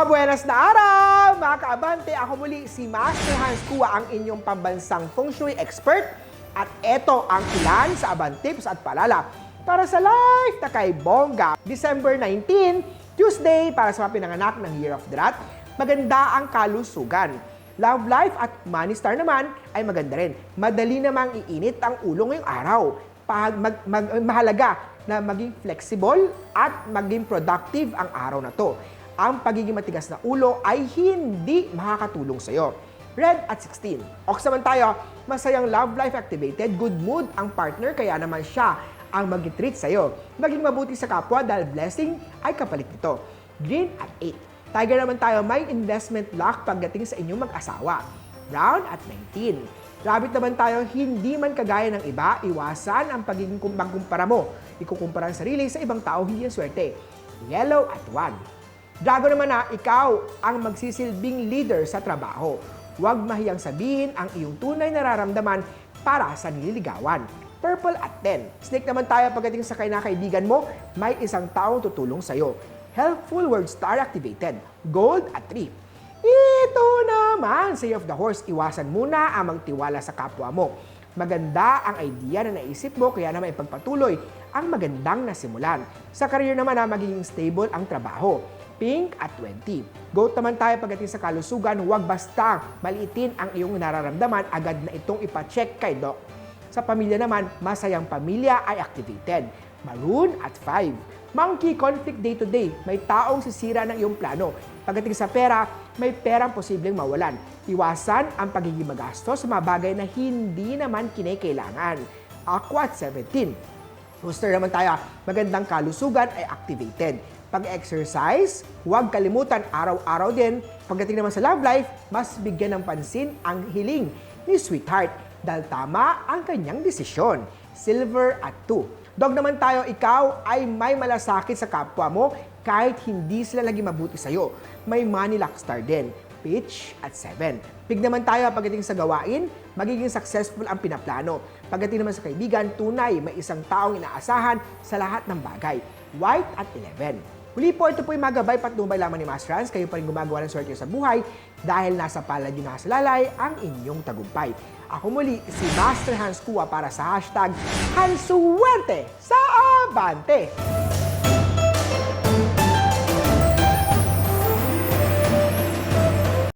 Mabuenas na araw, mga kaabante! Ako muli si Master Hans Kua, ang inyong pambansang feng shui expert. At eto ang ilan sa abang tips at paalala para sa life na kay Bongga. December 19, Tuesday, para sa mga pinanganak ng Year of the Rat, maganda ang kalusugan. Love life at money star naman ay maganda rin. Madali namang iinit ang ulo ngayong araw. Mahalaga na maging flexible at maging productive ang araw na to. Ang pagiging matigas na ulo ay hindi makakatulong sa'yo. Red at 16. Ox naman tayo, masayang love life activated, good mood ang partner, kaya naman siya ang mag-treat sa'yo. Maging mabuti sa kapwa dahil blessing ay kapalit nito. Green at 8. Tiger naman tayo, may investment luck pagdating sa inyong mag-asawa. Brown at 19. Rabbit naman tayo, hindi man kagaya ng iba, iwasan ang pagiging magkumpara mo. Ikukumpara ang sarili sa ibang tao, hindi ang swerte. Yellow at 1. Dragon naman na, ikaw ang magsisilbing leader sa trabaho. Huwag mahiyang sabihin ang iyong tunay nararamdaman para sa nililigawan. Purple at 10. Snake naman tayo, pagdating sa kaibigan mo, may isang taong tutulong sa'yo. Helpful word star activated. Gold at 3. Ito naman, say of the horse, iwasan muna ang magtiwala sa kapwa mo. Maganda ang idea na naisip mo, kaya naman ipagpatuloy ang magandang nasimulan. Sa career naman na magiging stable ang trabaho. Pink at 20. Goat naman tayo, pagdating sa kalusugan, huwag basta maliitin ang iyong nararamdaman, agad na itong ipacheck kay Doc. Sa pamilya naman, masayang pamilya ay activated. Maroon at 5. Monkey, conflict day to day. May taong sisira ng iyong plano. Pagdating sa pera, may perang posibleng mawalan. Iwasan ang pagiging magastos sa mga bagay na hindi naman kinakailangan. Aqua at 17. Rooster naman tayo, magandang kalusugan ay activated. Pag-exercise, huwag kalimutan araw-araw din. Pagdating naman sa love life, mas bigyan ng pansin ang hiling ni Sweetheart dahil tama ang kanyang desisyon. Silver at 2. Dog naman tayo, ikaw ay may malasakit sa kapwa mo kahit hindi sila lagi mabuti sa'yo. May money luck star din. Peach at 7. Pig naman tayo, pagdating sa gawain, magiging successful ang pinaplano. Pagdating naman sa kaibigan, tunay, may isang taong inaasahan sa lahat ng bagay. White at 11. Huli po, ito po yung magabay patnubay lamang ni Master Hans. Kayo pa rin gumagawa ng swerte sa buhay dahil nasa palad yung nakasalalay ang inyong tagumpay. Ako muli, si Master Hans Kua para sa hashtag Hansuwerte sa Abante.